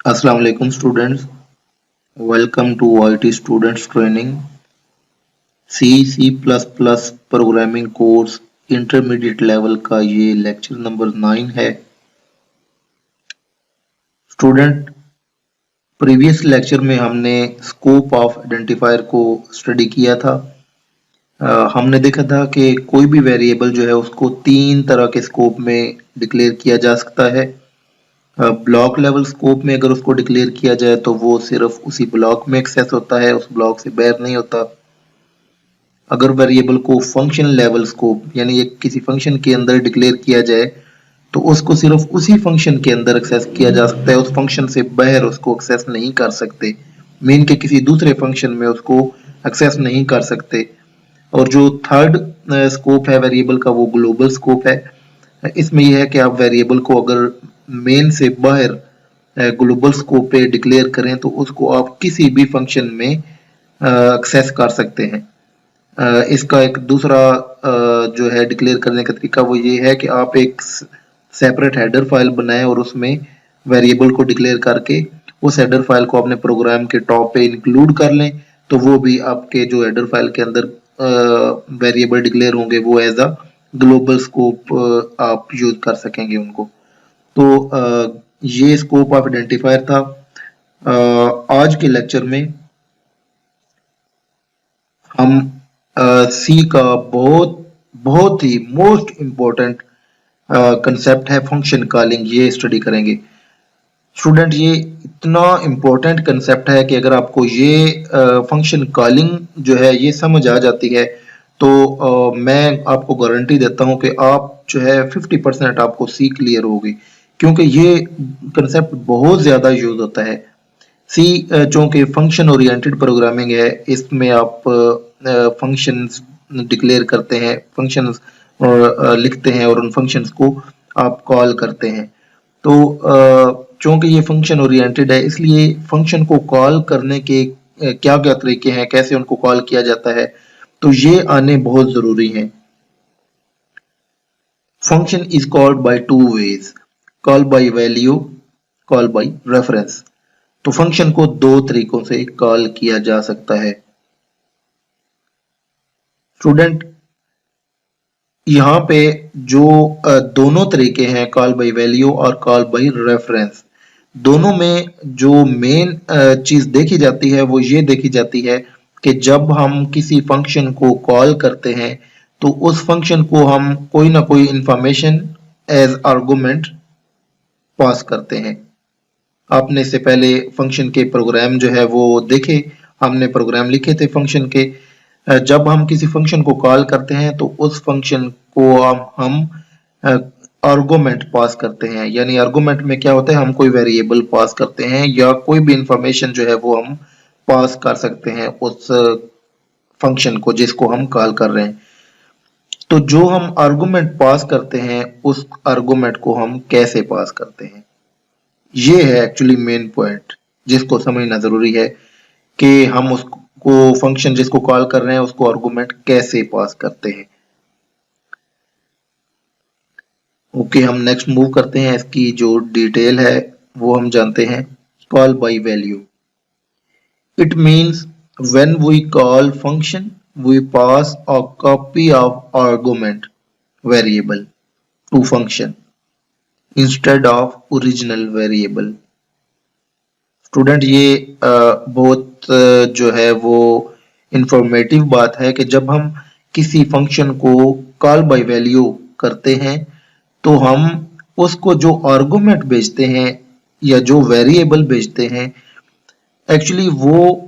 Assalamu alaikum students. Welcome to YT Students Training C++ programming course intermediate level का ये lecture number 9 है। Student, previous lecture में हमने scope of identifier को study किया था। हमने देखा था कि कोई भी वेरिएबल जो है उसको 3 तरह के स्कोप में डिक्लेयर किया जा सकता है। ब्लॉक लेवल स्कोप में अगर उसको डिक्लेयर किया जाए तो वो सिर्फ उसी ब्लॉक में एक्सेस होता है, उस ब्लॉक से बाहर नहीं होता। अगर वेरिएबल को फंक्शन लेवल स्कोप यानी एक किसी फंक्शन के अंदर डिक्लेयर किया जाए तो उसको सिर्फ उसी फंक्शन के अंदर एक्सेस किया जा सकता है, उस फंक्शन से बाहर उसको एक्सेस नहीं कर सकते। मेन के किसी दूसरे फंक्शन में उसको एक्सेस नहीं कर सकते। और जो थर्ड स्कोप है वेरिएबल का वो ग्लोबल स्कोप है। इसमें यह है कि आप वेरिएबल को अगर मेन से बाहर ग्लोबल स्कोप पे डिक्लेयर करें तो उसको आप किसी भी फंक्शन में एक्सेस कर सकते हैं। इसका एक दूसरा जो है डिक्लेयर करने का तरीका वो ये है कि आप एक सेपरेट हेडर फाइल बनाएं और उसमें वेरिएबल को डिक्लेयर करके उस हेडर फाइल को अपने प्रोग्राम के टॉप पे इंक्लूड कर लें, तो वो भी आपके जो हेडर फाइल के अंदर वेरिएबल डिक्लेयर होंगे वो एज अ ग्लोबल स्कोप आप यूज कर सकेंगे उनको। तो ये स्कोप ऑफ आइडेंटिफायर था। आज के लेक्चर में हम सी का बहुत ही मोस्ट इम्पोर्टेंट कंसेप्ट है फंक्शन कॉलिंग, ये स्टडी करेंगे। स्टूडेंट, ये इतना इम्पोर्टेंट कंसेप्ट है कि अगर आपको ये फंक्शन कॉलिंग जो है ये समझ आ जाती है तो मैं आपको गारंटी देता हूं कि आप जो है 50% आपको सी क्लियर होगी, क्योंकि ये कंसेप्ट बहुत ज़्यादा यूज होता है। सी चूँकि फंक्शन ओरिएंटेड प्रोग्रामिंग है, इसमें आप फंक्शंस डिक्लेयर करते हैं, फंक्शंस लिखते हैं और उन फंक्शंस को आप कॉल करते हैं। तो चूँकि ये फंक्शन ओरिएंटेड है इसलिए फंक्शन को कॉल करने के क्या क्या तरीके हैं, कैसे उनको कॉल किया जाता है, तो ये आने बहुत ज़रूरी हैं। Function is called by two ways, call by value, call by reference. तो फंक्शन को दो तरीकों से कॉल किया जा सकता है। स्टूडेंट, यहाँ पे जो दोनों तरीके हैं कॉल बाय वैल्यू और कॉल बाय रेफरेंस, दोनों में जो मेन चीज देखी जाती है वो ये देखी जाती है कि जब हम किसी फंक्शन को कॉल करते हैं तो उस फंक्शन को हम कोई ना कोई इंफॉर्मेशन एज आर्गुमेंट पास करते हैं। आपने इससे पहले फंक्शन के प्रोग्राम जो है वो देखे, हमने प्रोग्राम लिखे थे फंक्शन के। जब हम किसी फंक्शन को कॉल करते हैं तो उस फंक्शन को हम आर्गुमेंट पास करते हैं। यानी आर्गुमेंट में क्या होता है, हम कोई वेरिएबल पास करते हैं या कोई भी इंफॉर्मेशन जो है वो हम पास कर सकते हैं उस फंक्शन को जिसको हम कॉल कर रहे हैं। तो जो हम आर्गुमेंट पास करते हैं उस आर्गुमेंट को हम कैसे पास करते हैं, ये है एक्चुअली मेन पॉइंट जिसको समझना जरूरी है कि हम उसको फंक्शन जिसको कॉल कर रहे हैं उसको आर्गुमेंट कैसे पास करते हैं। ओके, हम नेक्स्ट मूव करते हैं। इसकी जो डिटेल है वो हम जानते हैं। Call by value, it means when we call function we pass a copy of argument variable to function instead of original variable. Student, ये बहुत जो है वो इंफॉर्मेटिव बात है कि जब हम किसी फंक्शन को कॉल बाय वैल्यू करते हैं तो हम उसको जो आर्गुमेंट भेजते हैं या जो वेरिएबल भेजते हैं, एक्चुअली वो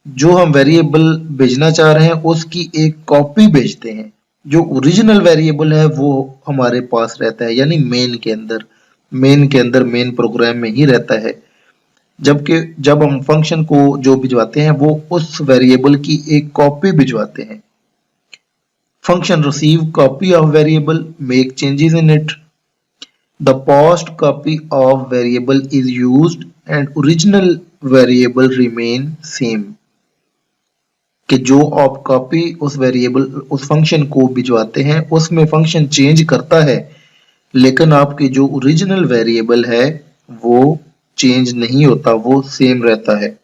जो हम वेरिएबल भेजना चाह रहे हैं उसकी एक कॉपी भेजते हैं। जो ओरिजिनल वेरिएबल है वो हमारे पास रहता है, यानी मेन प्रोग्राम में ही रहता है। जबकि जब हम फंक्शन को जो भिजवाते हैं वो उस वेरिएबल की एक कॉपी भिजवाते हैं। Function receive copy of variable, make changes in it, the past copy of variable is used and original variable remain same. कि जो आप कॉपी उस वेरिएबल उस फंक्शन को भिजवाते हैं उसमें फंक्शन चेंज करता है, लेकिन आपकी जो ओरिजिनल वेरिएबल है वो चेंज नहीं होता, वो सेम रहता है।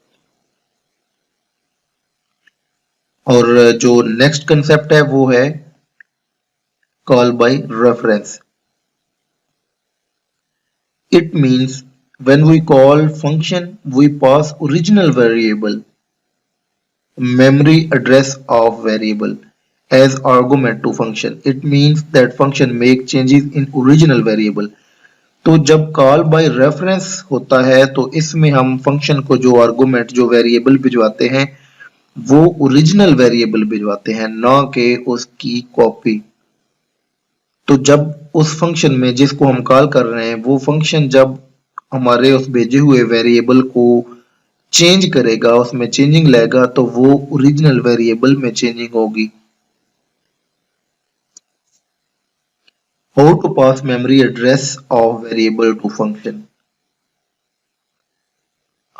और जो नेक्स्ट कंसेप्ट है वो है call by reference. It means when we call function, we pass original variable, memory address of variable as argument to function. It means that function make changes in original variable. तो जब call by reference होता है तो इसमें हम function को जो argument जो वेरिएबल भिजवाते हैं वो ओरिजिनल वेरिएबल भिजवाते हैं, ना कि उसकी कॉपी। तो जब उस फंक्शन में जिसको हम कॉल कर रहे हैं वो फंक्शन जब हमारे उस भेजे हुए वेरिएबल को चेंज करेगा, उसमें चेंजिंग लाएगा, तो वो ओरिजिनल वेरिएबल में चेंजिंग होगी। How to pass memory address of variable to function.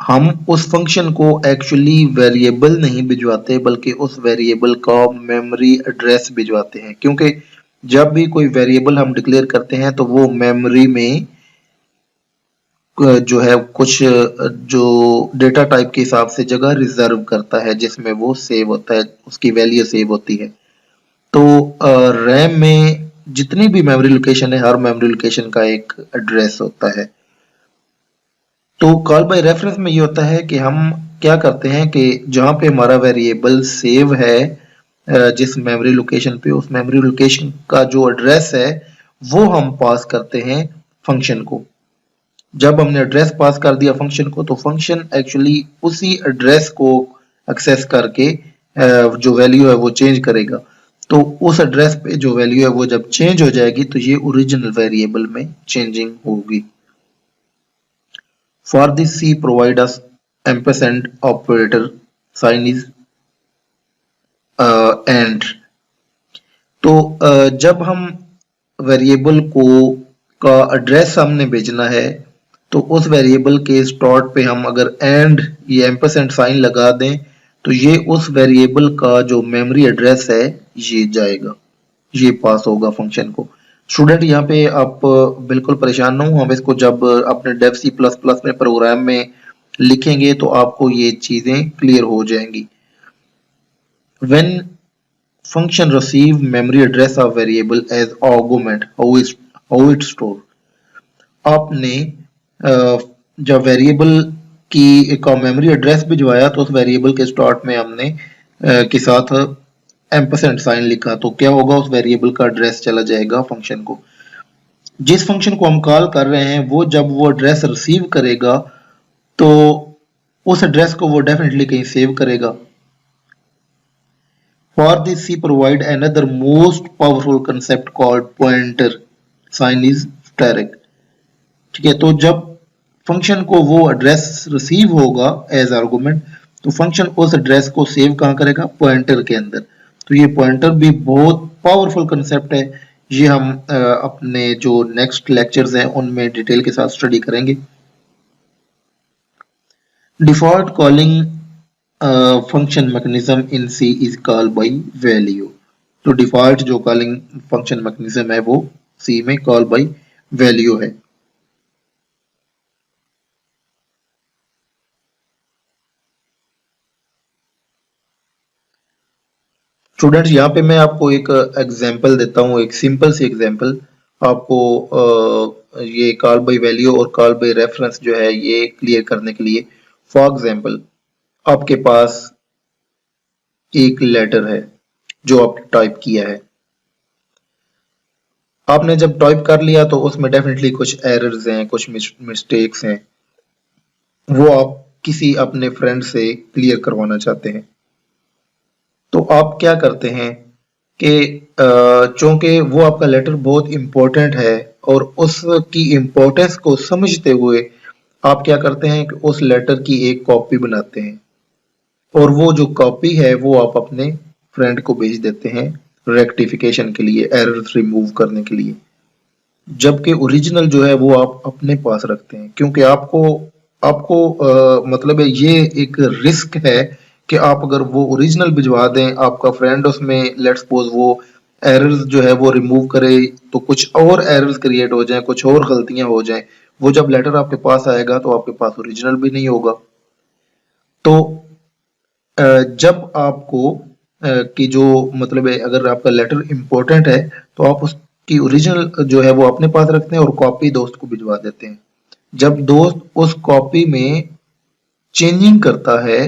हम उस फंक्शन को एक्चुअली वेरिएबल नहीं भिजवाते बल्कि उस वेरिएबल का मेमोरी एड्रेस भिजवाते हैं, क्योंकि जब भी कोई वेरिएबल हम डिक्लेयर करते हैं तो वो मेमोरी में जो है कुछ जो डेटा टाइप के हिसाब से जगह रिजर्व करता है जिसमें वो सेव होता है, उसकी वैल्यू सेव होती है। तो रैम में जितनी भी मेमोरी लोकेशन है, हर मेमोरी लोकेशन का एक एड्रेस होता है। तो कॉल बाय रेफरेंस में ये होता है कि हम क्या करते हैं कि जहां पे हमारा वेरिएबल सेव है जिस मेमोरी लोकेशन पे, उस मेमोरी लोकेशन का जो एड्रेस है वो हम पास करते हैं फंक्शन को। जब हमने एड्रेस पास कर दिया फंक्शन को तो फंक्शन एक्चुअली उसी एड्रेस को एक्सेस करके जो वैल्यू है वो चेंज करेगा। तो उस एड्रेस पे जो वैल्यू है वो जब चेंज हो जाएगी तो ये ओरिजिनल वेरिएबल में चेंजिंग होगी। For this C provide us ampersand operator, sign is and। तो जब हम वेरिएबल को का एड्रेस हमने भेजना है तो उस वेरिएबल के स्टार्ट पे हम अगर एंड ये एम्परसेंड साइन लगा दें तो ये उस वेरिएबल का जो मेमोरी एड्रेस है ये जाएगा, ये पास होगा फंक्शन को। स्टूडेंट यहाँ पे आप बिल्कुल परेशान ना हो, हम इसको जब अपने डेव सी प्लस प्लस में प्रोग्राम में लिखेंगे तो आपको ये चीजें क्लियर हो जाएंगी। When function receive memory address of variable as argument, how it store। आपने जब वेरिएबल की का मेमोरी एड्रेस भिजवाया तो उस वेरिएबल के स्टार्ट में हमने के साथ एम्परसेंड साइन लिखा, तो क्या होगा, उस वेरिएबल का एड्रेस चला जाएगा फंक्शन को। जिस फंक्शन को हम कॉल कर रहे हैं वो जब वो एड्रेस रिसीव करेगा तो उस एड्रेस को वो डेफिनेटली कहीं सेव करेगा। For this C provide another most powerful concept called pointer, sign is static. ठीक है, तो जब फंक्शन को वो एड्रेस रिसीव होगा एज आर्गुमेंट तो फंक्शन उस एड्रेस को सेव कहां करेगा, पॉइंटर के अंदर। तो ये पॉइंटर भी बहुत पावरफुल कंसेप्ट है, ये हम अपने जो नेक्स्ट लेक्चर्स हैं उनमें डिटेल के साथ स्टडी करेंगे। Default calling function mechanism in C is call by value. तो डिफॉल्ट जो कॉलिंग फंक्शन मैकेनिज्म है वो सी में कॉल बाय वैल्यू है। स्टूडेंट्स यहाँ पे मैं आपको एक एग्जांपल देता हूँ, एक सिंपल सी एग्जांपल आपको ये कॉल बाय वैल्यू और कॉल बाय रेफरेंस जो है ये क्लियर करने के लिए। फॉर एग्जांपल आपके पास एक लेटर है जो आपने टाइप किया है, आपने जब टाइप कर लिया तो उसमें डेफिनेटली कुछ एरर्स हैं, कुछ मिस्टेक्स हैं, वो आप किसी अपने फ्रेंड से क्लियर करवाना चाहते हैं। तो आप क्या करते हैं कि चूंकि वो आपका लेटर बहुत इंपॉर्टेंट है और उसकी इम्पोर्टेंस को समझते हुए आप क्या करते हैं कि उस लेटर की एक कॉपी बनाते हैं और वो जो कॉपी है वो आप अपने फ्रेंड को भेज देते हैं रेक्टिफिकेशन के लिए, एरर्स रिमूव करने के लिए। जबकि ओरिजिनल जो है वो आप अपने पास रखते हैं, क्योंकि आपको मतलब है ये एक रिस्क है कि आप अगर वो ओरिजिनल भिजवा दें, आपका फ्रेंड उसमें लेट्स सपोज वो एरर्स जो है वो रिमूव करे तो कुछ और एरर्स क्रिएट हो जाएं, कुछ और गलतियां हो जाएं, वो जब लेटर आपके पास आएगा तो आपके पास ओरिजिनल भी नहीं होगा। तो जब आपको कि जो मतलब है, अगर आपका लेटर इम्पोर्टेंट है तो आप उसकी ओरिजिनल जो है वो अपने पास रखते हैं और कॉपी दोस्त को भिजवा देते हैं। जब दोस्त उस कॉपी में चेंजिंग करता है,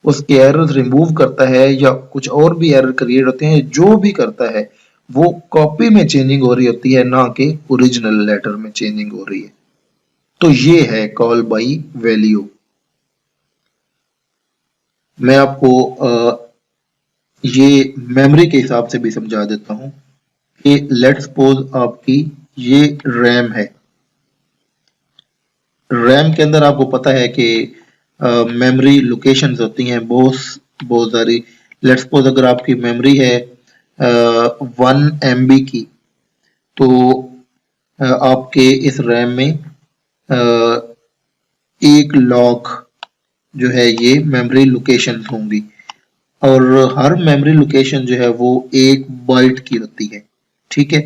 उसके एरर्स रिमूव करता है या कुछ और भी एरर क्रिएट होते हैं, जो भी करता है वो कॉपी में चेंजिंग हो रही होती है, ना कि ओरिजिनल लेटर में चेंजिंग हो रही है। तो ये है कॉल बाई वैल्यू। मैं आपको ये मेमोरी के हिसाब से भी समझा देता हूं कि लेट्स सपोज आपकी ये रैम है। रैम के अंदर आपको पता है कि मेमोरी लोकेशंस होती हैं बहुत सारी। लेट्स सपोज अगर आपकी मेमोरी है 1 MB की, तो आपके इस रैम में 1 लाख जो है ये मेमोरी लोकेशंस होंगी और हर मेमोरी लोकेशन जो है वो 1 बाइट की होती है। ठीक है,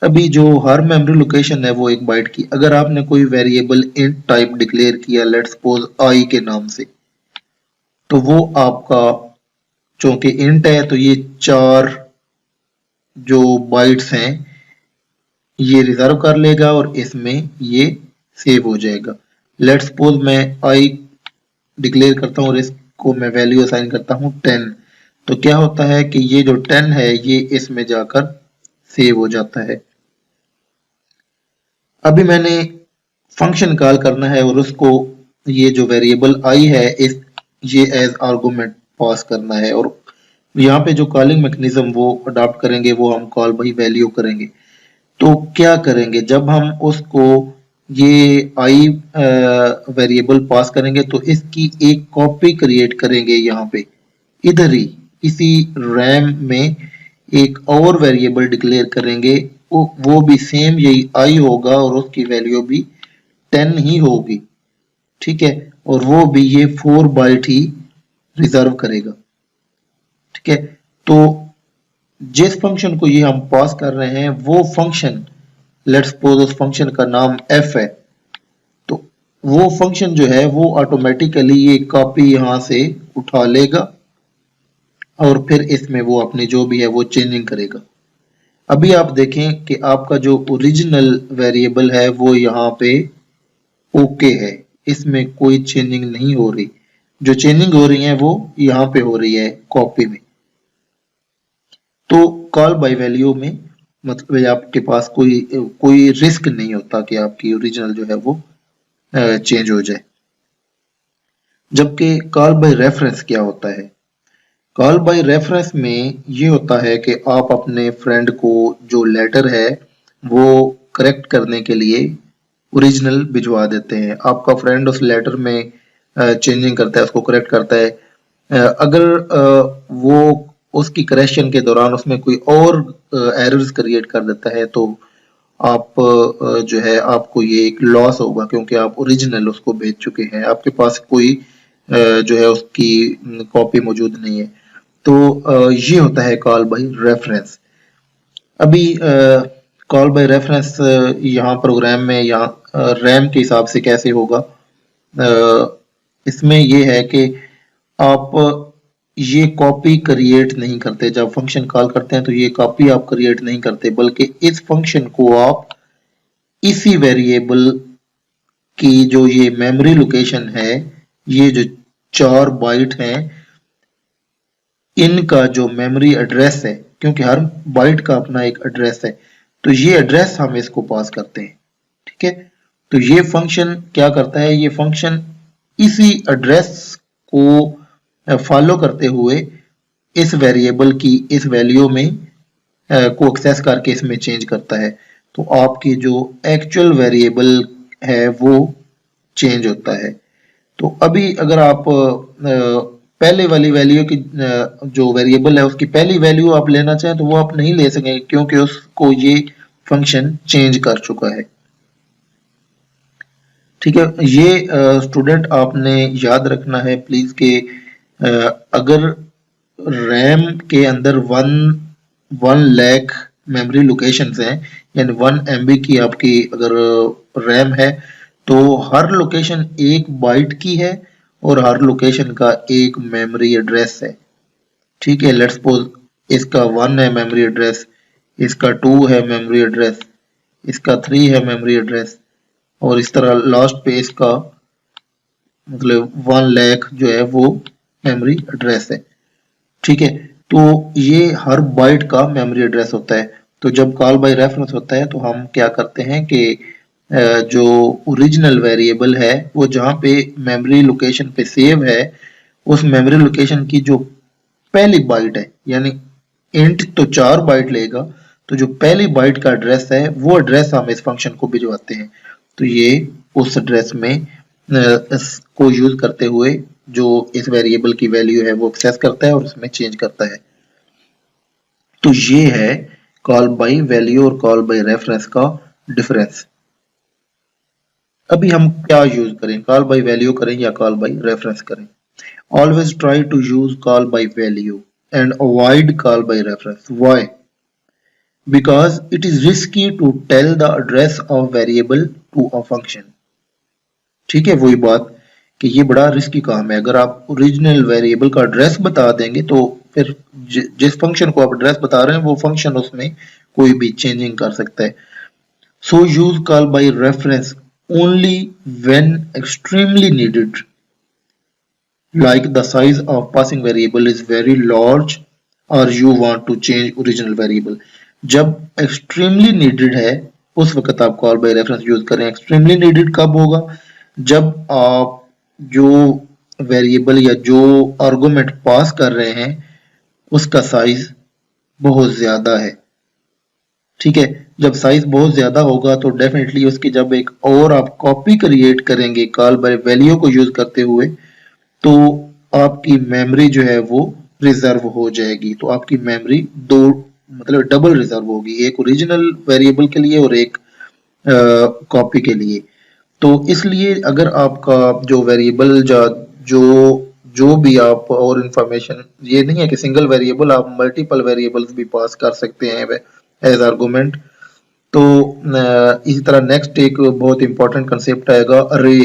अभी जो हर मेमोरी लोकेशन है वो 1 बाइट की। अगर आपने कोई वेरिएबल इंट टाइप डिक्लेयर किया लेट्स सपोज आई के नाम से, तो वो आपका चूंकि इंट है तो ये 4 जो बाइट्स हैं ये रिजर्व कर लेगा और इसमें ये सेव हो जाएगा। लेट्स सपोज मैं आई डिक्लेयर करता हूँ और इसको मैं वैल्यू असाइन करता हूँ 10, तो क्या होता है कि ये जो 10 है ये इसमें जाकर सेव हो जाता है। अभी मैंने फंक्शन कॉल करना है और उसको ये जो वेरिएबल आई है इस ये एज आर्गुमेंट पास करना है और यहाँ पे जो कॉलिंग मैकेनिज्म वो अडॉप्ट करेंगे वो हम कॉल बाई वैल्यू करेंगे। तो क्या करेंगे, जब हम उसको ये आई वेरिएबल पास करेंगे तो इसकी एक कॉपी क्रिएट करेंगे यहाँ पे इधर ही इसी रैम में एक और वेरिएबल डिक्लेयर करेंगे, वो भी सेम यही आई होगा और उसकी वैल्यू भी 10 ही होगी। ठीक है, और वो भी ये 4 बाइट ही रिजर्व करेगा। ठीक है, तो जिस फंक्शन को ये हम पास कर रहे हैं वो फंक्शन, लेट्स सपोज उस फंक्शन का नाम f है, तो वो फंक्शन जो है वो ऑटोमेटिकली ये कॉपी यहां से उठा लेगा और फिर इसमें वो अपनी जो भी है वो चेंजिंग करेगा। अभी आप देखें कि आपका जो ओरिजिनल वेरिएबल है वो यहाँ पे ओके है, इसमें कोई चेंजिंग नहीं हो रही। जो चेंजिंग हो रही है वो यहाँ पे हो रही है कॉपी में। तो कॉल बाय वैल्यू में मतलब आपके पास कोई रिस्क नहीं होता कि आपकी ओरिजिनल जो है वो चेंज हो जाए। जबकि कॉल बाय रेफरेंस क्या होता है, कॉल बाय रेफरेंस में ये होता है कि आप अपने फ्रेंड को जो लेटर है वो करेक्ट करने के लिए ओरिजिनल भिजवा देते हैं। आपका फ्रेंड उस लेटर में चेंजिंग करता है, उसको करेक्ट करता है। अगर वो उसकी करेक्शन के दौरान उसमें कोई और एरर्स क्रिएट कर देता है तो आप जो है आपको ये एक लॉस होगा क्योंकि आप ओरिजिनल उसको भेज चुके हैं, आपके पास कोई जो है उसकी कॉपी मौजूद नहीं है। तो ये होता है कॉल बाय रेफरेंस। अभी कॉल बाय रेफरेंस यहाँ प्रोग्राम में यहाँ रैम के हिसाब से कैसे होगा, इसमें ये है कि आप ये कॉपी क्रिएट नहीं करते। जब फंक्शन कॉल करते हैं तो ये कॉपी आप क्रिएट नहीं करते, बल्कि इस फंक्शन को आप इसी वेरिएबल की जो ये मेमोरी लोकेशन है, ये जो 4 बाइट हैं, इनका जो मेमोरी एड्रेस है, क्योंकि हर बाइट का अपना एक एड्रेस है, तो ये एड्रेस हम इसको पास करते हैं। ठीक है, तो ये फंक्शन क्या करता है, ये फंक्शन इसी एड्रेस को फॉलो करते हुए इस वेरिएबल की इस वैल्यू में को एक्सेस करके इसमें चेंज करता है। तो आपकी जो एक्चुअल वेरिएबल है वो चेंज होता है। तो अभी अगर आप पहले वाली वैल्यू की जो वेरिएबल है उसकी पहली वैल्यू आप लेना चाहें तो वो आप नहीं ले सकेंगे क्योंकि उसको ये फंक्शन चेंज कर चुका है। ठीक है, ये स्टूडेंट आपने याद रखना है प्लीज कि अगर रैम के अंदर 1 लाख मेमोरी लोकेशंस हैं यानी 1 MB की आपकी अगर रैम है तो हर लोकेशन 1 बाइट की है और हर लोकेशन का एक मेमोरी एड्रेस है। ठीक है, लेट्स सपोज इसका 1 है मेमोरी एड्रेस, इसका 2 है मेमोरी एड्रेस, इसका 3 है मेमोरी एड्रेस, और इस तरह लास्ट पे इसका मतलब 1 लाख जो है वो मेमोरी एड्रेस है। ठीक है, तो ये हर बाइट का मेमोरी एड्रेस होता है। तो जब कॉल बाय रेफरेंस होता है तो हम क्या करते हैं कि जो ओरिजिनल वेरिएबल है वो जहाँ पे मेमोरी लोकेशन पे सेव है उस मेमोरी लोकेशन की जो पहली बाइट है, यानी इंट तो 4 बाइट लेगा, तो जो पहली बाइट का एड्रेस है वो एड्रेस हम इस फंक्शन को भिजवाते हैं। तो ये उस एड्रेस में को यूज करते हुए जो इस वेरिएबल की वैल्यू है वो एक्सेस करता है और उसमें चेंज करता है। तो ये है कॉल बाय वैल्यू और कॉल बाय रेफरेंस का डिफरेंस। अभी हम क्या यूज करें, कॉल बाय वैल्यू करें या कॉल बाय रेफरेंस करें? Always try to use call by value and avoid call by reference. Why? Because it is risky to tell the address of variable to a function। ठीक है, वही बात कि ये बड़ा रिस्की काम है। अगर आप ओरिजिनल वेरिएबल का एड्रेस बता देंगे तो फिर जिस फंक्शन को आप एड्रेस बता रहे हैं वो फंक्शन उसमें कोई भी चेंजिंग कर सकता है। So use call by reference only when extremely needed, like the size of passing variable is very large or you want to change original variable। जब extremely needed है उस वक्त आप कॉल बाय रेफरेंस यूज करें। extremely needed कब होगा? जब आप जो वेरिएबल या जो आर्गुमेंट पास कर रहे हैं उसका साइज बहुत ज्यादा है। ठीक है, जब साइज बहुत ज्यादा होगा तो डेफिनेटली उसकी जब एक और आप कॉपी क्रिएट करेंगे कॉल बाय वैल्यू को यूज करते हुए तो आपकी मेमोरी जो है वो रिजर्व हो जाएगी। तो आपकी मेमोरी दो मतलब डबल रिजर्व होगी, एक ओरिजिनल वेरिएबल के लिए और एक कॉपी के लिए। तो इसलिए अगर आपका जो वेरिएबल जो जो भी आप और इंफॉर्मेशन, ये नहीं है कि सिंगल वेरिएबल, आप मल्टीपल वेरिएबल्स भी पास कर सकते हैं एज आर्गुमेंट। तो इसी तरह नेक्स्ट एक बहुत इंपॉर्टेंट कंसेप्ट आएगा अरे।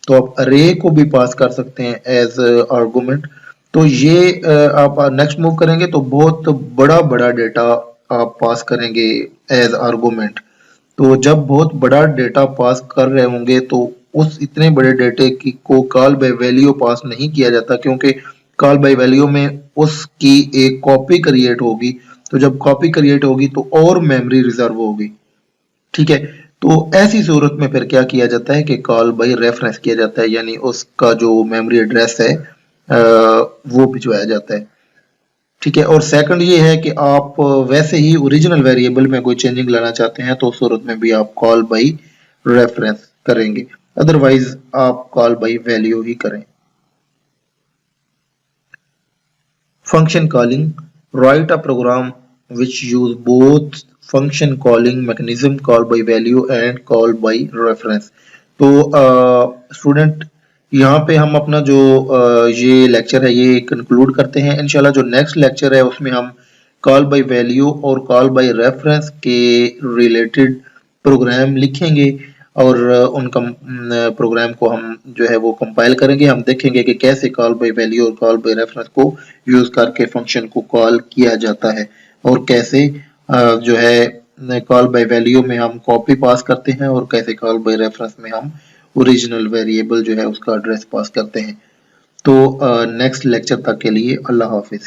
तो आप अरे को भी पास कर सकते हैं एज आर्गुमेंट। तो ये आप नेक्स्ट मूव करेंगे तो बहुत बड़ा बड़ा डेटा आप पास करेंगे एज आर्गुमेंट। तो जब बहुत बड़ा डेटा पास कर रहे होंगे तो उस इतने बड़े डेटे की को कॉल बाय वैल्यू पास नहीं किया जाता, क्योंकि कॉल बाय वैल्यू में उसकी एक कॉपी क्रिएट होगी। तो जब कॉपी क्रिएट होगी तो और मेमोरी रिजर्व होगी। ठीक है, तो ऐसी सूरत में फिर क्या किया जाता है कि कॉल बाय रेफरेंस किया जाता है, यानी उसका जो मेमोरी एड्रेस है वो भिजवाया जाता है। ठीक है, और सेकंड ये है कि आप वैसे ही ओरिजिनल वेरिएबल में कोई चेंजिंग लाना चाहते हैं तो उस सूरत में भी आप कॉल बाय रेफरेंस करेंगे, अदरवाइज आप कॉल बाय वैल्यू ही करें। Function calling, write a program which use both function calling mechanism call by value and call by reference। तो स्टूडेंट यहाँ पे हम अपना जो ये लेक्चर है ये कंक्लूड करते हैं। इंशाल्लाह जो नेक्स्ट लेक्चर है उसमें हम कॉल बाय वैल्यू और कॉल बाय रेफरेंस के रिलेटेड प्रोग्राम लिखेंगे और उनका प्रोग्राम को हम जो है वो कंपाइल करेंगे। हम देखेंगे कि कैसे कॉल बाय वैल्यू और कॉल बाय रेफरेंस को यूज करके फंक्शन को कॉल किया जाता है और कैसे जो है कॉल बाय वैल्यू में हम कॉपी पास करते हैं और कैसे कॉल बाय रेफरेंस में हम ओरिजिनल वेरिएबल जो है उसका एड्रेस पास करते हैं। तो नेक्स्ट लेक्चर तक के लिए अल्लाह हाफिज।